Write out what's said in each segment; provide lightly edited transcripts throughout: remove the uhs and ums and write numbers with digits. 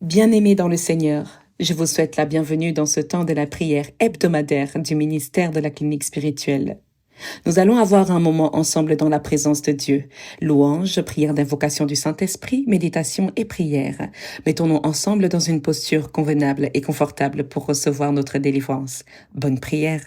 Bien-aimés dans le Seigneur, je vous souhaite la bienvenue dans ce temps de la prière hebdomadaire du ministère de la clinique spirituelle. Nous allons avoir un moment ensemble dans la présence de Dieu. Louange, prière d'invocation du Saint-Esprit, méditation et prière. Mettons-nous ensemble dans une posture convenable et confortable pour recevoir notre délivrance. Bonne prière.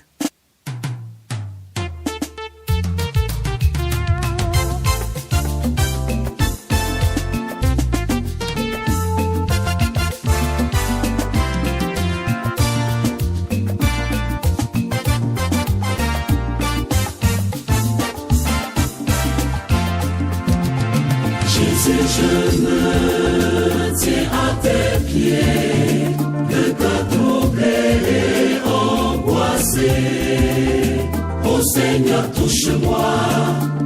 Jésus, je me tiens à tes pieds, le cœur troublé et angoissé. Ô Seigneur, touche-moi,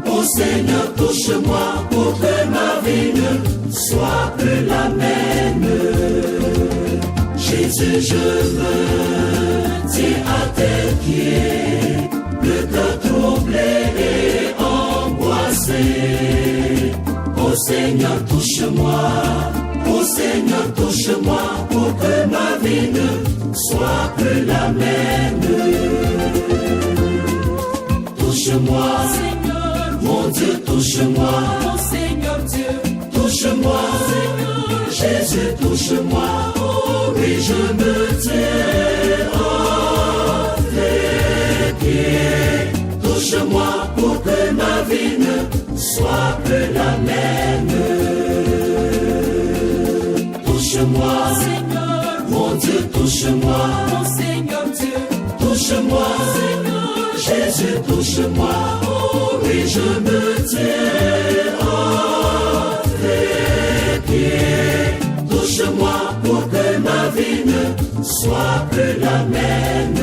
ô Seigneur, touche-moi, pour que ma vie ne soit plus la même. Jésus, je me tiens à tes pieds, le cœur troublé et angoissé. Ô Seigneur, touche-moi, ô Seigneur, touche-moi, pour que ma vie ne soit plus la même. Touche-moi, Seigneur, mon Dieu, touche-moi, mon Seigneur Dieu, touche-moi, Seigneur, Jésus, touche-moi, oh oui, je me tiens à tes pieds. Touche-moi pour que ma vie ne soit plus la même. Touche-moi, Seigneur, mon Dieu, touche-moi, mon Seigneur Dieu, touche-moi, Seigneur, Jésus, touche-moi, oh oui, je me tiens à tes pieds. Touche-moi pour que ma vie ne soit plus la même.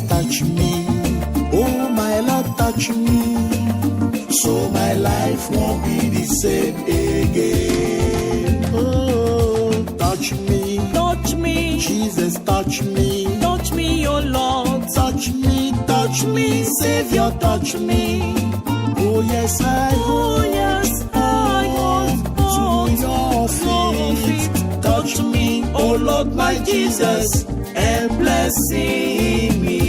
Touch me, oh my Lord, touch me, so my life won't be the same again. Oh, touch me, Jesus, touch me, oh Lord, touch me, Savior, touch me. Oh yes, I want to your feet. Touch me, oh Lord, my Jesus, and blessing me.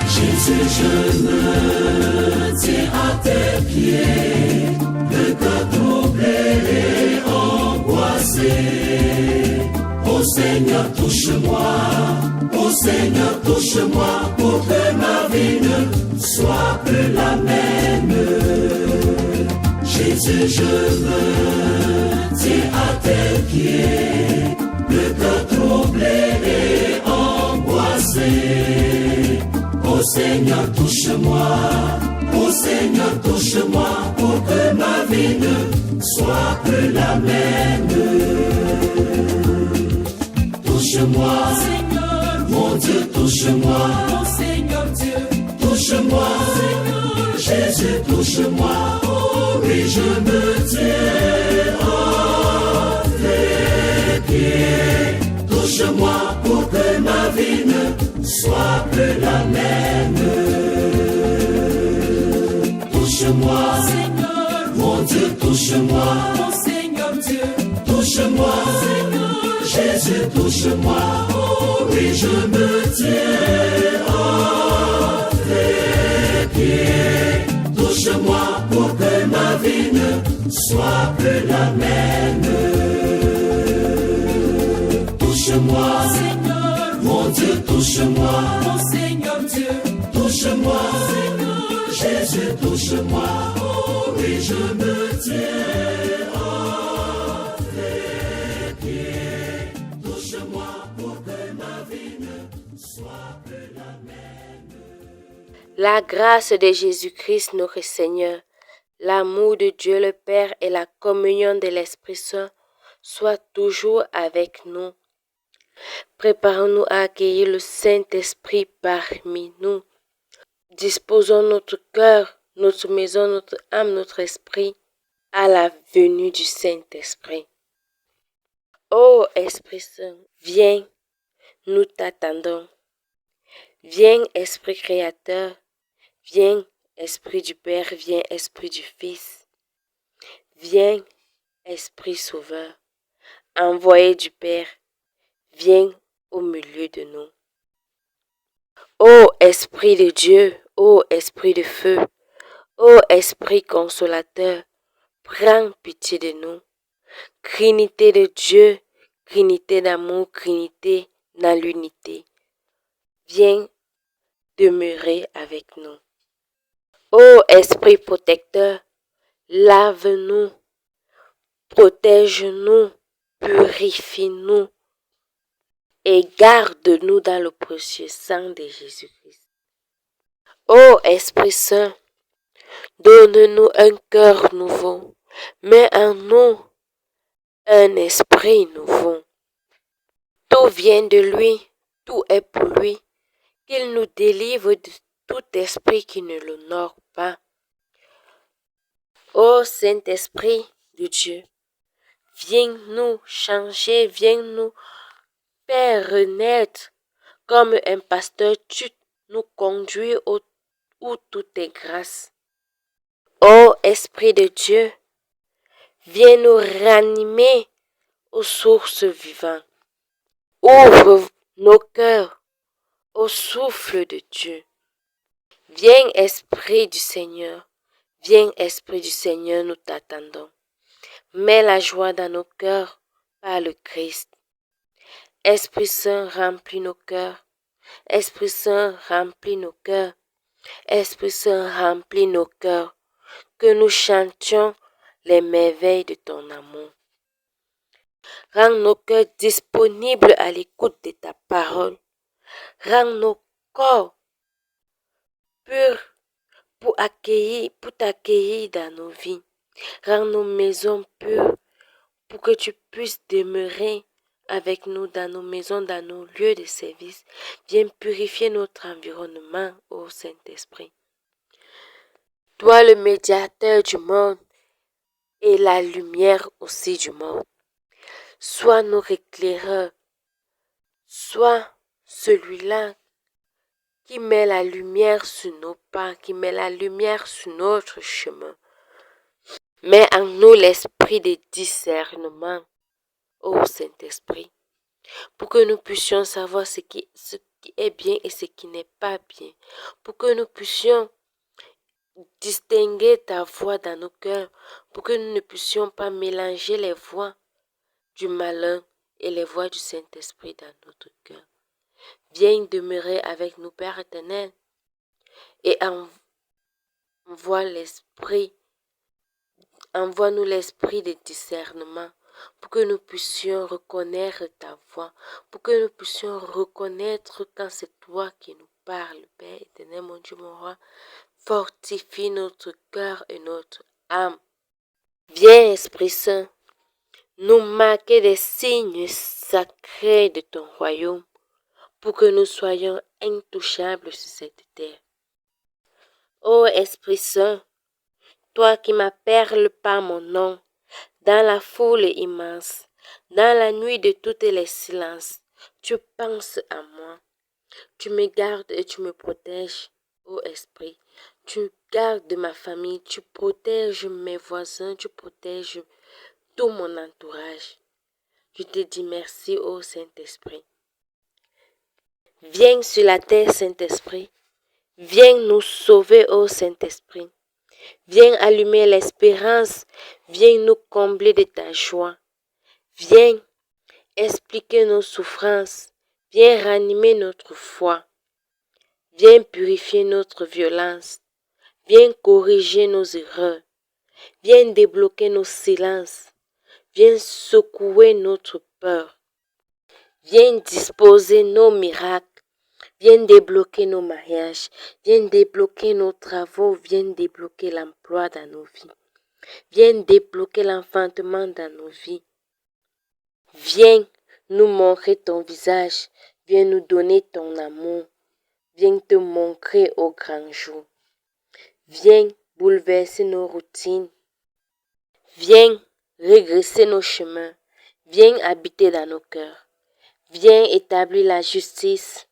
Jésus, je me tiens à tes pieds, le cœur troublé et angoissé. Ô Seigneur, touche-moi, ô Seigneur, touche-moi, pour que ma vie ne soit plus la même. Jésus, je me tiens à tes pieds, le cœur troublé et angoissé. Ô Seigneur, touche-moi, ô Seigneur, touche-moi, pour que ma vie ne soit plus la même. Touche-moi, Seigneur, mon Dieu, touche-moi, mon Seigneur Dieu, touche-moi, Seigneur, Jésus, touche-moi, oh oui, je me tiens à tes pieds. Touche-moi pour que ma vie ne soit plus la même. Touche-moi, Seigneur, mon Dieu, touche-moi, mon Seigneur Dieu, touche-moi, Seigneur, Jésus, touche-moi, oh oui, je me tiens à tes pieds. Touche-moi pour que ma vie ne soit plus la même. Touche-moi, Seigneur, mon Dieu, touche-moi. touche-moi, mon Seigneur Dieu, touche-moi, Seigneur Jésus, touche-moi, oh oui, je me tiens à tes pieds, touche-moi pour que ma vie ne soit plus la même. La grâce de Jésus-Christ notre Seigneur, l'amour de Dieu le Père et la communion de l'Esprit Saint soient toujours avec nous. Préparons-nous à accueillir le Saint-Esprit parmi nous. Disposons notre cœur, notre maison, notre âme, notre esprit à la venue du Saint-Esprit. Ô Esprit Saint, viens, nous t'attendons. Viens, Esprit Créateur, viens, Esprit du Père, viens, Esprit du Fils. Viens, Esprit Sauveur, envoyé du Père, viens au milieu de nous. Ô Esprit de Dieu, ô Esprit de feu, ô Esprit consolateur, prends pitié de nous. Trinité de Dieu, Trinité d'amour, Trinité dans l'unité, viens demeurer avec nous. Ô Esprit protecteur, lave-nous, protège-nous, purifie-nous et garde-nous dans le précieux sang de Jésus-Christ. Ô Esprit Saint, donne-nous un cœur nouveau, mets en nous un esprit nouveau. Tout vient de lui, tout est pour lui, qu'il nous délivre de tout esprit qui ne l'honore pas. Ô Saint-Esprit de Dieu, viens nous changer, viens nous faire renaître. Comme un pasteur, tu nous conduis où tout est grâce. Ô Esprit de Dieu, viens nous ranimer aux sources vivantes. Ouvre nos cœurs au souffle de Dieu. Viens, Esprit du Seigneur. Viens, Esprit du Seigneur, nous t'attendons. Mets la joie dans nos cœurs par le Christ. Esprit Saint, remplis nos cœurs. Esprit Saint, remplis nos cœurs. Esprit Saint, remplis nos cœurs. Que nous chantions les merveilles de ton amour. Rends nos cœurs disponibles à l'écoute de ta parole. Rends nos corps purs pour t'accueillir dans nos vies. Rends nos maisons pures pour que tu puisses demeurer avec nous dans nos maisons, dans nos lieux de service. Viens purifier notre environnement, ô Saint-Esprit. Toi, le médiateur du monde et la lumière aussi du monde. Sois notre éclaireur. Sois celui-là qui met la lumière sur nos pas, qui met la lumière sur notre chemin. Mets en nous l'esprit de discernement, ô Saint-Esprit, pour que nous puissions savoir ce qui est bien et ce qui n'est pas bien, pour que nous puissions distinguer ta voix dans nos cœurs, pour que nous ne puissions pas mélanger les voix du malin et les voix du Saint-Esprit dans notre cœur. Viens demeurer avec nous, Père éternel, et envoie-nous l'esprit de discernement pour que nous puissions reconnaître ta voix, pour que nous puissions reconnaître quand c'est toi qui nous parles, Père éternel, mon Dieu, mon roi. Fortifie notre cœur et notre âme. Viens, Esprit Saint, nous marquer des signes sacrés de ton royaume pour que nous soyons intouchables sur cette terre. Ô Esprit Saint, toi qui m'appelles par mon nom, dans la foule immense, dans la nuit de tous les silences, tu penses à moi. Tu me gardes et tu me protèges, ô Esprit. Tu gardes ma famille, tu protèges mes voisins, tu protèges tout mon entourage. Je te dis merci, ô Saint-Esprit. Viens sur la terre, Saint-Esprit. Viens nous sauver, ô Saint-Esprit. Viens allumer l'espérance. Viens nous combler de ta joie. Viens expliquer nos souffrances. Viens ranimer notre foi. Viens purifier notre violence. Viens corriger nos erreurs. Viens débloquer nos silences. Viens secouer notre peur. Viens disposer nos miracles. Viens débloquer nos mariages. Viens débloquer nos travaux. Viens débloquer l'emploi dans nos vies. Viens débloquer l'enfantement dans nos vies. Viens nous montrer ton visage. Viens nous donner ton amour. Viens te montrer au grand jour. Viens bouleverser nos routines. Viens régresser nos chemins. Viens habiter dans nos cœurs. Viens établir la justice.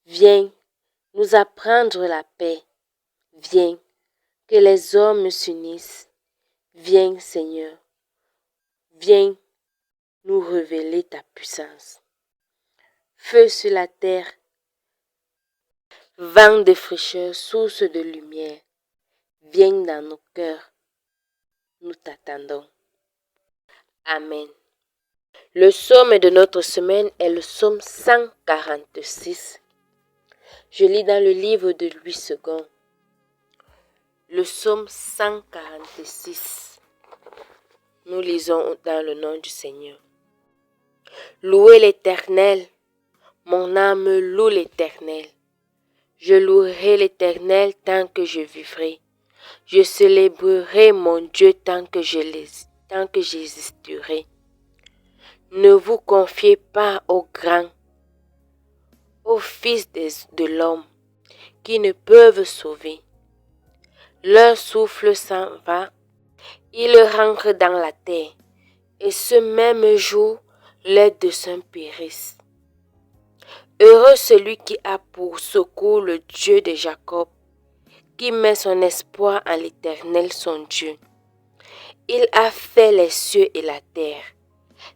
Viens nous apprendre la paix. Viens que les hommes s'unissent. Viens, Seigneur. Viens nous révéler ta puissance. Feu sur la terre, vent de fraîcheur, source de lumière. Viens dans nos cœurs. Nous t'attendons. Amen. Le psaume de notre semaine est le psaume 146. Je lis dans le livre de Louis II. Le psaume 146. Nous lisons dans le nom du Seigneur. Louez l'Éternel. Mon âme loue l'Éternel. Je louerai l'Éternel tant que je vivrai. Je célébrerai mon Dieu tant que j'existerai. Ne vous confiez pas aux grands, aux fils de l'homme, qui ne peuvent sauver. Leur souffle s'en va, ils rentrent dans la terre, et ce même jour, leurs desseins périssent. Heureux celui qui a pour secours le Dieu de Jacob, qui met son espoir en l'Éternel son Dieu. Il a fait les cieux et la terre,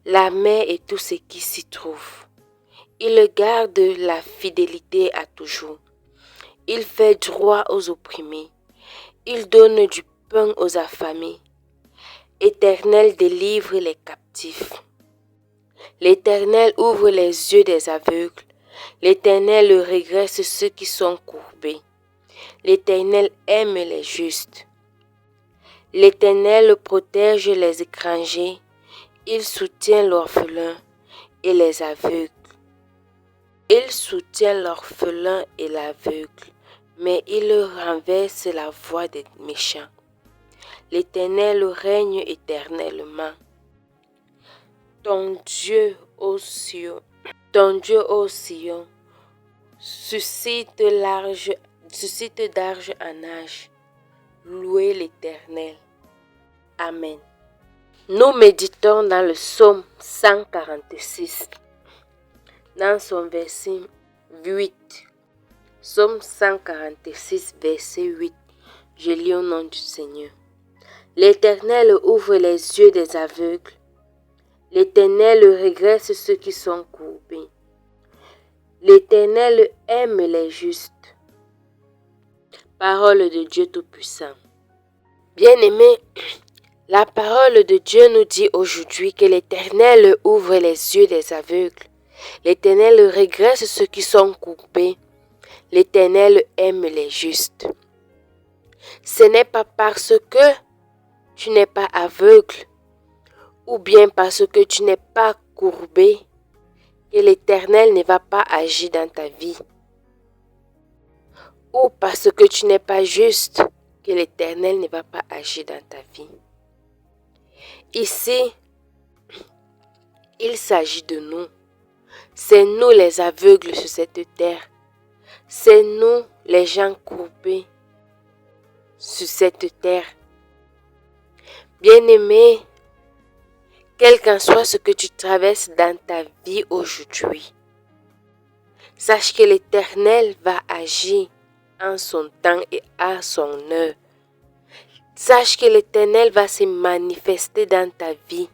la mer et tout ce qui s'y trouve. Il garde la fidélité à toujours. Il fait droit aux opprimés. Il donne du pain aux affamés. L'Éternel délivre les captifs. L'Éternel ouvre les yeux des aveugles. L'Éternel régresse ceux qui sont courbés. L'Éternel aime les justes. L'Éternel protège les étrangers. Il soutient l'orphelin et les aveugles. Il soutient l'orphelin et l'aveugle, mais il renverse la voix des méchants. L'Éternel règne éternellement. Ton Dieu, ô Sion, suscite d'âge en âge. Louez l'Éternel. Amen. Nous méditons dans le psaume 146, dans son verset 8. Psaume 146, verset 8. Je lis au nom du Seigneur. L'Éternel ouvre les yeux des aveugles. L'Éternel régresse ceux qui sont courbés. L'Éternel aime les justes. Parole de Dieu Tout-Puissant. Bien-aimés, la parole de Dieu nous dit aujourd'hui que l'Éternel ouvre les yeux des aveugles. L'Éternel régresse ceux qui sont courbés. L'Éternel aime les justes. Ce n'est pas parce que tu n'es pas aveugle ou bien parce que tu n'es pas courbé que l'Éternel ne va pas agir dans ta vie. Ou parce que tu n'es pas juste que l'Éternel ne va pas agir dans ta vie. Ici, il s'agit de nous. C'est nous les aveugles sur cette terre. C'est nous les gens courbés sur cette terre. Bien-aimé, quel qu'en soit ce que tu traverses dans ta vie aujourd'hui, sache que l'Éternel va agir en son temps et à son heure. Sache que l'Éternel va se manifester dans ta vie.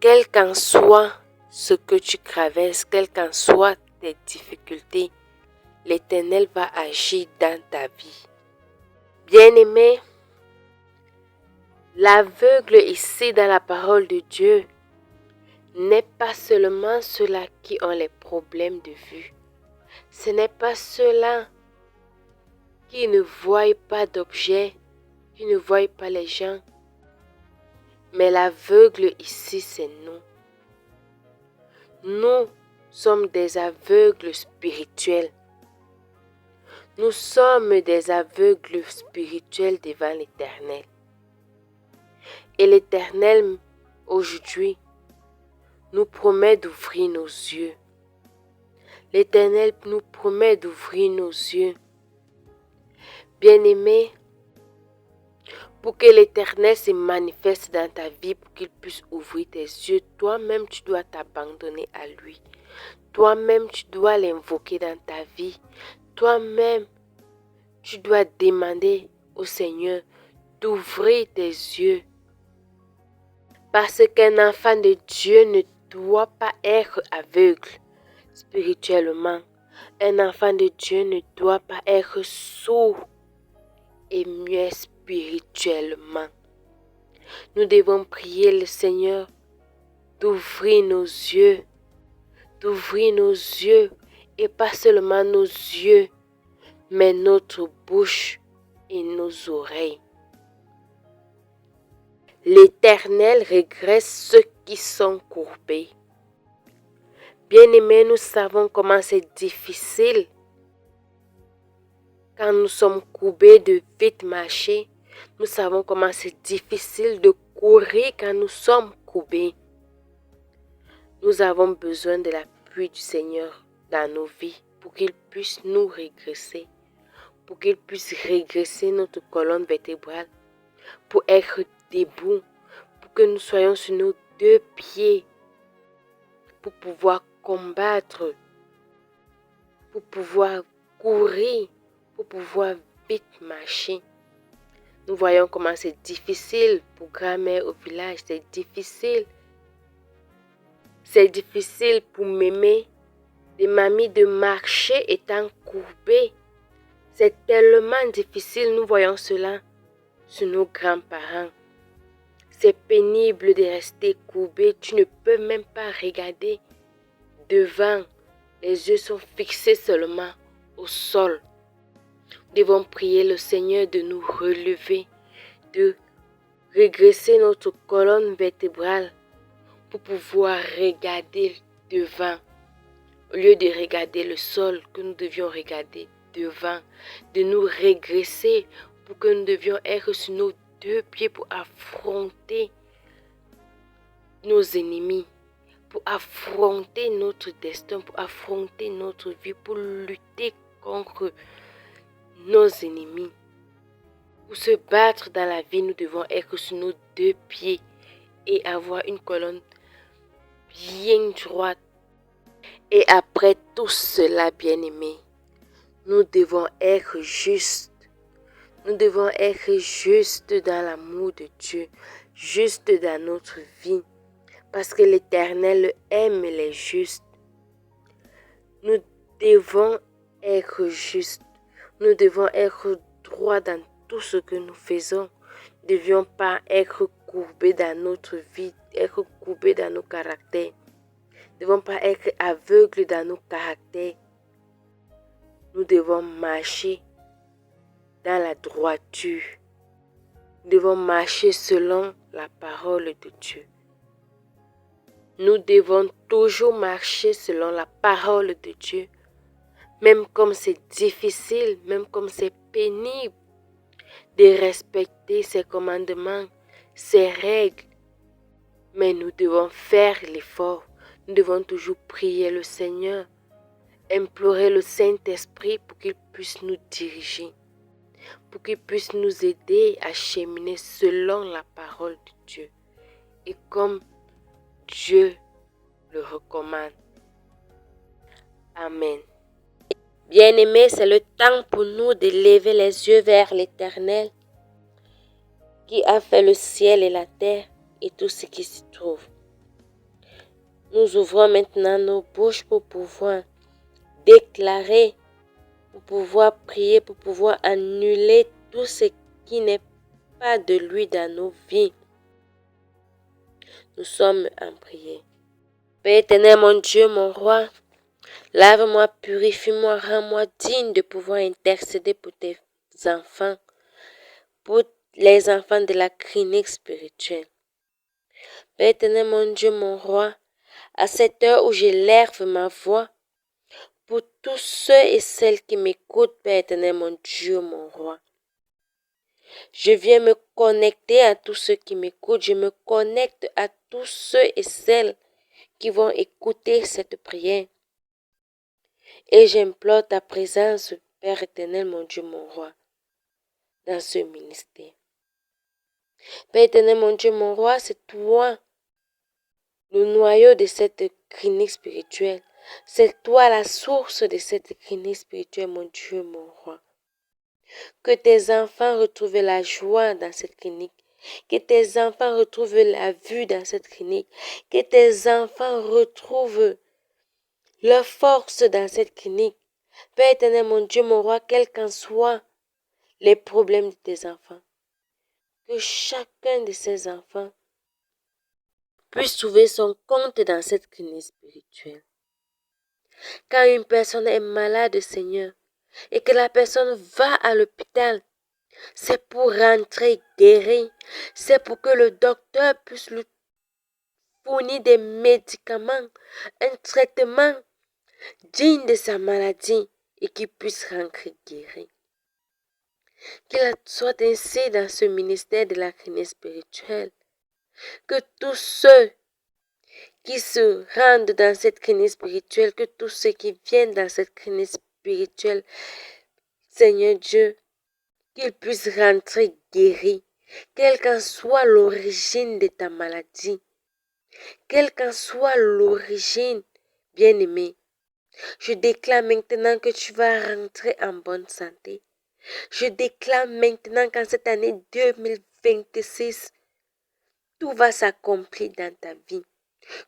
Quel qu'en soit ce que tu traverses, quelles qu'en soient tes difficultés, l'Éternel va agir dans ta vie. Bien-aimé, l'aveugle ici dans la parole de Dieu n'est pas seulement ceux-là qui ont les problèmes de vue. Ce n'est pas ceux-là qui ne voient pas d'objets, qui ne voient pas les gens. Mais l'aveugle ici, c'est nous. Nous sommes des aveugles spirituels. Nous sommes des aveugles spirituels devant l'Éternel. Et l'Éternel, aujourd'hui, nous promet d'ouvrir nos yeux. L'Éternel nous promet d'ouvrir nos yeux. Bien-aimé, pour que l'Éternel se manifeste dans ta vie, pour qu'il puisse ouvrir tes yeux, toi-même tu dois t'abandonner à lui. Toi-même tu dois l'invoquer dans ta vie. Toi-même tu dois demander au Seigneur d'ouvrir tes yeux. Parce qu'un enfant de Dieu ne doit pas être aveugle spirituellement. Un enfant de Dieu ne doit pas être sourd et muet spirituellement. Nous devons prier le Seigneur d'ouvrir nos yeux, et pas seulement nos yeux, mais notre bouche et nos oreilles. L'Éternel regrette ceux qui sont courbés. Bien-aimés, nous savons comment c'est difficile quand nous sommes courbés de vite marcher. Nous savons comment c'est difficile de courir quand nous sommes courbés. Nous avons besoin de l'appui du Seigneur dans nos vies pour qu'il puisse nous régresser, pour qu'il puisse régresser notre colonne vertébrale, pour être debout, pour que nous soyons sur nos deux pieds, pour pouvoir combattre, pour pouvoir courir, pour pouvoir vite marcher. Nous voyons comment c'est difficile pour grand-mère au village, c'est difficile. C'est difficile pour mémé, des mamies de marcher étant courbées. C'est tellement difficile, nous voyons cela sur nos grands-parents. C'est pénible de rester courbé, tu ne peux même pas regarder devant. Les yeux sont fixés seulement au sol. Nous devons prier le Seigneur de nous relever, de régresser notre colonne vertébrale pour pouvoir regarder devant. Au lieu de regarder le sol, que nous devions regarder devant, de nous régresser pour que nous devions être sur nos deux pieds pour affronter nos ennemis, pour affronter notre destin, pour affronter notre vie, pour lutter contre nos ennemis. Pour se battre dans la vie, nous devons être sur nos deux pieds et avoir une colonne bien droite. Et après tout cela, bien-aimés, nous devons être justes. Nous devons être justes dans l'amour de Dieu, justes dans notre vie, parce que l'Éternel aime les justes. Nous devons être justes. Nous devons être droits dans tout ce que nous faisons. Nous ne devions pas être courbés dans notre vie, être courbés dans nos caractères. Nous ne devons pas être aveugles dans nos caractères. Nous devons marcher dans la droiture. Nous devons marcher selon la parole de Dieu. Nous devons toujours marcher selon la parole de Dieu. Même comme c'est difficile, même comme c'est pénible de respecter ses commandements, ses règles. Mais nous devons faire l'effort. Nous devons toujours prier le Seigneur, implorer le Saint-Esprit pour qu'il puisse nous diriger, pour qu'il puisse nous aider à cheminer selon la parole de Dieu et comme Dieu le recommande. Amen. Bien-aimés, c'est le temps pour nous de lever les yeux vers l'Éternel qui a fait le ciel et la terre et tout ce qui s'y trouve. Nous ouvrons maintenant nos bouches pour pouvoir déclarer, pour pouvoir prier, pour pouvoir annuler tout ce qui n'est pas de lui dans nos vies. Nous sommes en prière. Père éternel, mon Dieu, mon roi, lave-moi, purifie-moi, rends-moi digne de pouvoir intercéder pour tes enfants, pour les enfants de la clinique spirituelle. Père éternel, mon Dieu, mon roi, à cette heure où j'élève ma voix, pour tous ceux et celles qui m'écoutent, Père éternel, mon Dieu, mon roi. Je viens me connecter à tous ceux qui m'écoutent, je me connecte à tous ceux et celles qui vont écouter cette prière. Et j'implore ta présence, Père éternel, mon Dieu, mon roi, dans ce ministère. Père éternel, mon Dieu, mon roi, c'est toi, le noyau de cette clinique spirituelle. C'est toi la source de cette clinique spirituelle, mon Dieu, mon roi. Que tes enfants retrouvent la joie dans cette clinique. Que tes enfants retrouvent la vue dans cette clinique. Que tes enfants retrouvent leur force dans cette clinique. Père éternel, mon Dieu, mon roi, quels qu'en soient les problèmes de tes enfants, que chacun de ces enfants puisse trouver son compte dans cette clinique spirituelle. Quand une personne est malade, Seigneur, et que la personne va à l'hôpital, c'est pour rentrer guéri, c'est pour que le docteur puisse lui fournir des médicaments, un traitement digne de sa maladie et qu'il puisse rentrer guéri. Qu'il soit ainsi dans ce ministère de la clinique spirituelle, que tous ceux qui se rendent dans cette clinique spirituelle, que tous ceux qui viennent dans cette clinique spirituelle, Seigneur Dieu, qu'ils puissent rentrer guéris, quelle qu'en soit l'origine de ta maladie, quelle qu'en soit l'origine, bien-aimé. Je déclare maintenant que tu vas rentrer en bonne santé. Je déclare maintenant qu'en cette année 2026, tout va s'accomplir dans ta vie.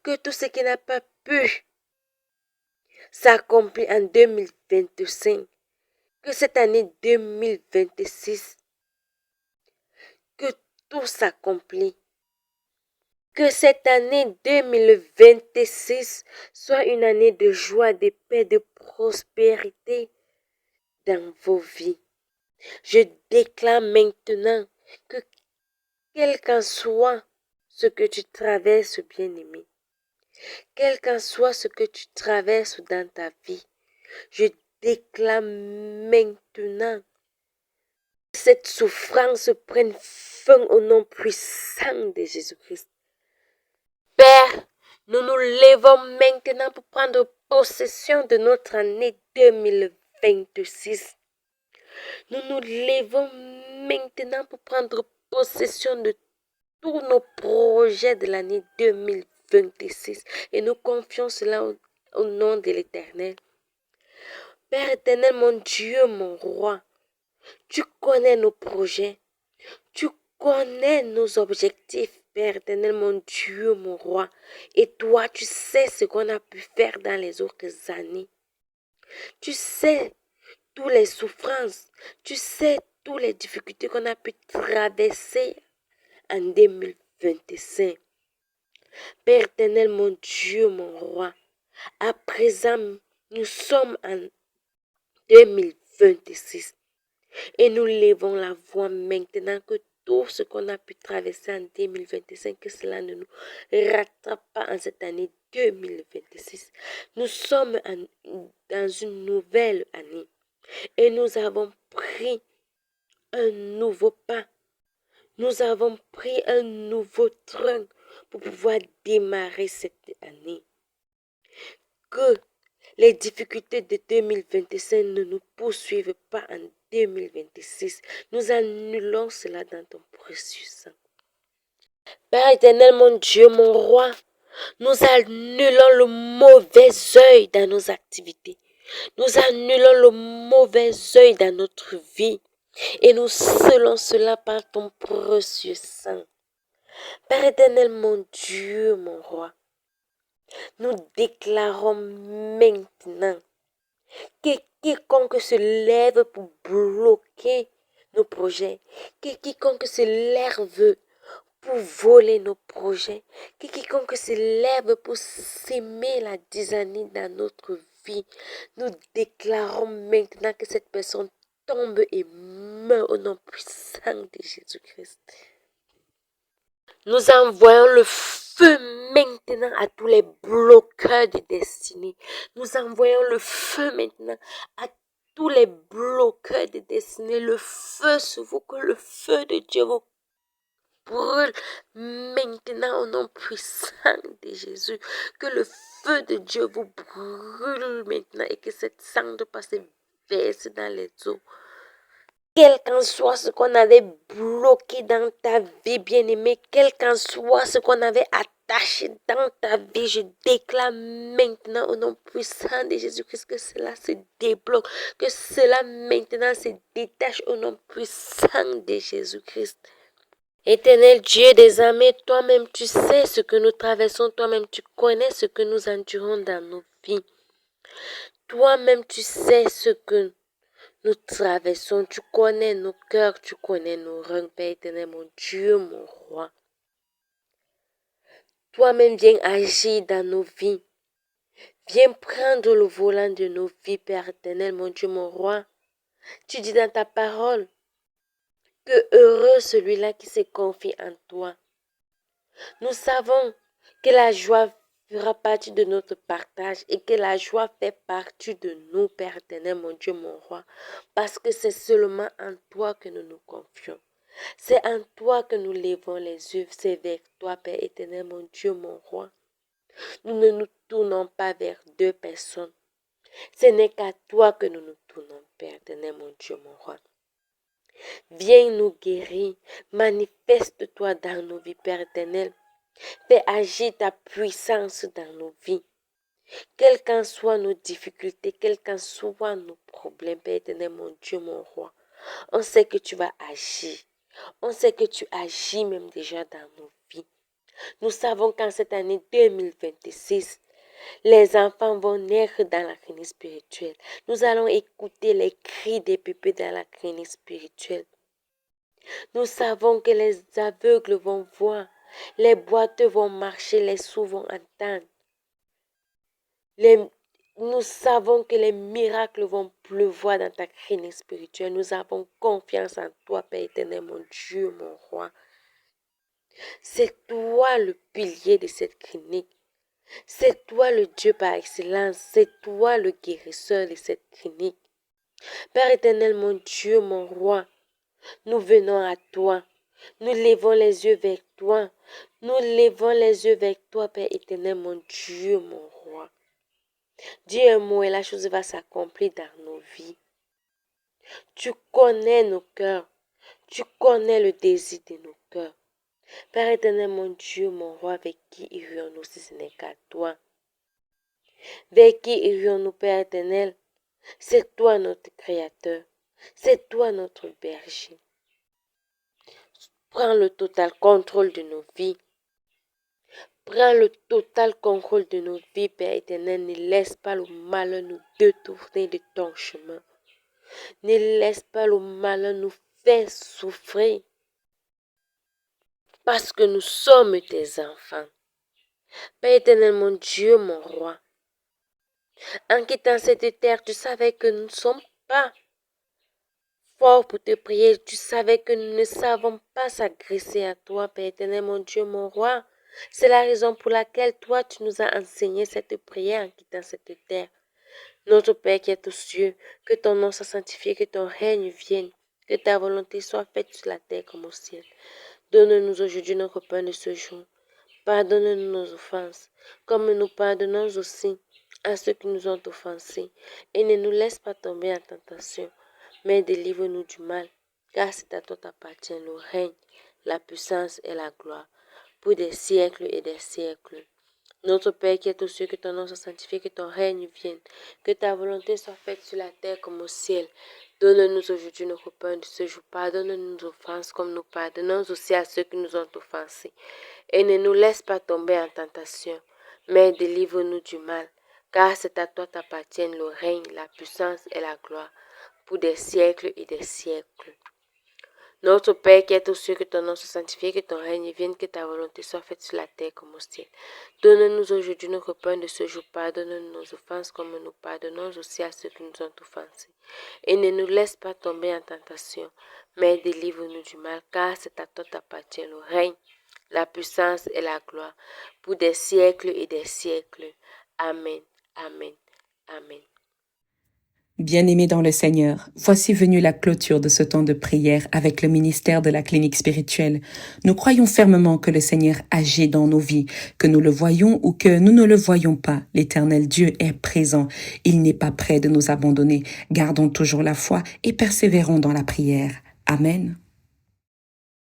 Que tout ce qui n'a pas pu s'accomplir en 2025, que cette année 2026, que tout s'accomplit. Que cette année 2026 soit une année de joie, de paix, de prospérité dans vos vies. Je déclare maintenant que quel qu'en soit ce que tu traverses, bien-aimé, quel qu'en soit ce que tu traverses dans ta vie, je déclare maintenant que cette souffrance prenne fin au nom puissant de Jésus-Christ. Père, nous nous levons maintenant pour prendre possession de notre année 2026. Nous nous levons maintenant pour prendre possession de tous nos projets de l'année 2026 et nous confions cela au nom de l'Éternel. Père éternel, mon Dieu, mon roi, tu connais nos projets, tu connais nos objectifs, Père éternel, mon Dieu, mon roi, et toi, tu sais ce qu'on a pu faire dans les autres années. Tu sais toutes les souffrances, tu sais toutes les difficultés qu'on a pu traverser en 2025. Père éternel, mon Dieu, mon roi, à présent, nous sommes en 2026 et nous levons la voix maintenant que tout ce qu'on a pu traverser en 2025, que cela ne nous rattrape pas en cette année 2026. Nous sommes dans une nouvelle année et nous avons pris un nouveau pas. Nous avons pris un nouveau train pour pouvoir démarrer cette année. Que les difficultés de 2025 ne nous poursuivent pas en 2026. Nous annulons cela dans ton précieux sang. Père éternel, mon Dieu, mon roi, nous annulons le mauvais œil dans nos activités. Nous annulons le mauvais œil dans notre vie. Et nous scellons cela par ton précieux sang. Père éternel, mon Dieu, mon roi, nous déclarons maintenant que quiconque se lève pour bloquer nos projets, que quiconque se lève pour voler nos projets, que quiconque se lève pour s'aimer la dysanie dans notre vie, nous déclarons maintenant que cette personne tombe et meurt au nom puissant de Jésus-Christ. Nous envoyons le feu maintenant à tous les bloqueurs de destinée. Nous envoyons le feu maintenant à tous les bloqueurs de destinée. Le feu sur vous, que le feu de Dieu vous brûle maintenant au nom puissant de Jésus. Que le feu de Dieu vous brûle maintenant et que cette sang de passe verse dans les eaux. Quel qu'en soit ce qu'on avait bloqué dans ta vie, bien-aimé, quel qu'en soit ce qu'on avait attaché dans ta vie, je déclare maintenant au nom puissant de Jésus-Christ que cela se débloque, que cela maintenant se détache au nom puissant de Jésus-Christ. Éternel Dieu des armées, toi-même tu sais ce que nous traversons, toi-même tu connais ce que nous endurons dans nos vies. Toi-même tu sais ce que nous traversons, tu connais nos cœurs, tu connais nos reins, Père éternel, mon Dieu, mon roi. Toi-même viens agir dans nos vies. Viens prendre le volant de nos vies, Père éternel, mon Dieu, mon roi. Tu dis dans ta parole que heureux celui-là qui se confie en toi. Nous savons que la joie fera partie de notre partage et que la joie fait partie de nous, Père éternel, mon Dieu, mon roi, parce que c'est seulement en toi que nous nous confions. C'est en toi que nous levons les yeux, c'est vers toi, Père éternel, mon Dieu, mon roi. Nous ne nous tournons pas vers deux personnes. Ce n'est qu'à toi que nous nous tournons, Père éternel, mon Dieu, mon roi. Viens nous guérir, manifeste-toi dans nos vies, Père éternel. Fais agir ta puissance dans nos vies. Quelles qu'en soient nos difficultés, quels qu'en soient nos problèmes, Père éternel, mon Dieu, mon roi, on sait que tu vas agir. On sait que tu agis même déjà dans nos vies. Nous savons qu'en cette année 2026, les enfants vont naître dans la clinique spirituelle. Nous allons écouter les cris des bébés dans la clinique spirituelle. Nous savons que les aveugles vont voir, les boiteux vont marcher, les sourds vont entendre. Nous savons que les miracles vont pleuvoir dans ta clinique spirituelle. Nous avons confiance en toi, Père éternel, mon Dieu, mon roi. C'est toi le pilier de cette clinique. C'est toi le Dieu par excellence. C'est toi le guérisseur de cette clinique. Père éternel, mon Dieu, mon roi, nous venons à toi. Nous levons les yeux vers toi. Nous levons les yeux vers toi, Père éternel, mon Dieu, mon roi. Dis un mot et la chose va s'accomplir dans nos vies. Tu connais nos cœurs. Tu connais le désir de nos cœurs. Père éternel, mon Dieu, mon roi, avec qui irions-nous si ce n'est qu'à toi? Vers qui irions-nous, Père éternel? C'est toi notre Créateur. C'est toi notre berger. Prends le total contrôle de nos vies. Prends le total contrôle de nos vies, Père éternel. Ne laisse pas le malheur nous détourner de ton chemin. Ne laisse pas le malheur nous faire souffrir. Parce que nous sommes tes enfants. Père éternel, mon Dieu, mon roi. En quittant cette terre, tu savais que nous ne sommes pas forts pour te prier. Tu savais que nous ne savons pas s'agresser à toi, Père éternel, mon Dieu, mon roi. C'est la raison pour laquelle toi, tu nous as enseigné cette prière en quittant cette terre. Notre Père qui est aux cieux, que ton nom soit sanctifié, que ton règne vienne, que ta volonté soit faite sur la terre comme au ciel. Donne-nous aujourd'hui notre pain de ce jour. Pardonne-nous nos offenses, comme nous pardonnons aussi à ceux qui nous ont offensés. Et ne nous laisse pas tomber en tentation, mais délivre-nous du mal, car c'est à toi qu'appartient le règne, la puissance et la gloire, pour des siècles et des siècles. Notre Père qui est aux cieux, que ton nom soit sanctifié, que ton règne vienne, que ta volonté soit faite sur la terre comme au ciel. Donne-nous aujourd'hui notre pain de ce jour. Pardonne-nous nos offenses comme nous pardonnons aussi à ceux qui nous ont offensés. Et ne nous laisse pas tomber en tentation, mais délivre-nous du mal, car c'est à toi qu'appartiennent le règne, la puissance et la gloire, pour des siècles et des siècles. Notre Père qui es aux cieux, que ton nom soit sanctifié, que ton règne vienne, que ta volonté soit faite sur la terre comme au ciel. Donne-nous aujourd'hui notre pain de ce jour. Pardonne-nous nos offenses comme nous pardonnons aussi à ceux qui nous ont offensés. Et ne nous laisse pas tomber en tentation, mais délivre-nous du mal, car c'est à toi t'appartient le règne, la puissance et la gloire, pour des siècles et des siècles. Amen, amen, amen. Bien-aimés dans le Seigneur, voici venue la clôture de ce temps de prière avec le ministère de la clinique spirituelle. Nous croyons fermement que le Seigneur agit dans nos vies, que nous le voyons ou que nous ne le voyons pas. L'Éternel Dieu est présent. Il n'est pas prêt de nous abandonner. Gardons toujours la foi et persévérons dans la prière. Amen.